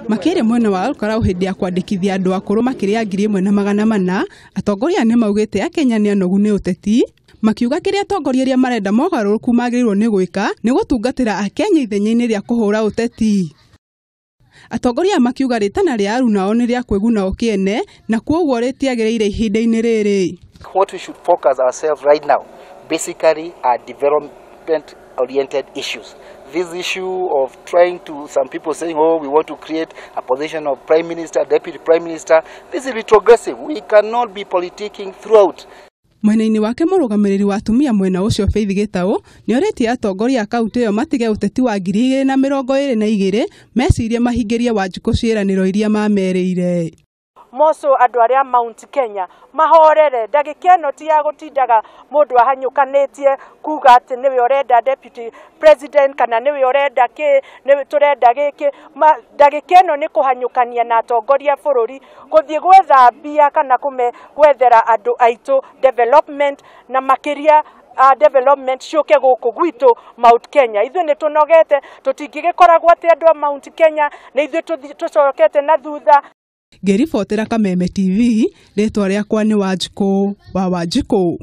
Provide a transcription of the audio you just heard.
Makĩria mwena wa Alkarau hĩndĩ ya kwandĩkithia andũ akũrũ makĩria 1,400, atongoria nimaugite Akenya nĩ anogu nĩ uteti, makiuga kĩrĩa atongoria arĩa marenda mogaruruku magĩrĩirwo nĩ gwĩka nĩ gũtungatĩra Akenya ithenya-inĩ rĩa kũhũra uteti. Atongoria makiuga rĩtana rĩa aruna o nĩ rĩa kwĩguna o kĩene na kwoguo rĩtiagĩrĩire ihinda-inĩ rĩrĩ. What we should focus ourselves right now basically are development oriented issues. This issue of trying to, some people saying, oh, we want to create a position of Prime Minister, Deputy Prime Minister, this is retrogressive. We cannot be politicking throughout. Mwena-inĩ wake mũrũgamĩrĩri wa atumia mwena ũcio Faith Gĩtaũ nĩ orĩtie atongoria a kaunti ĩyo matige ũteti wa 2022 mecirie mahingĩrie Wanjikũ ciĩranĩro iria mamerĩire. Moso andũ arĩa Mount Kenya mahorere ndagĩka ĩno ti ya gũtindaga mũndũ ahanyũkanĩtie kuga atĩ nĩwe ũrenda deputy president kana nĩwe ũrenda nĩwe tũrenda gĩkĩ. Ndagĩka ĩno nĩ kũhanyũkania na atongoria bũrũri gũthiĩ gwetha mbia kana gwethera andũ aitũ development na makĩria development ciũke gũkũ gwitũ Mount Kenya. Ithuĩ nĩ tũnogete, tũtingĩgĩkoragwo atĩ andũ a Mount Kenya na ithuĩ tũcokete na thutha. Ngĩribotera Kameme TV, rĩtwa rĩakwa nĩ Wanjikũ wa Wanjikũ.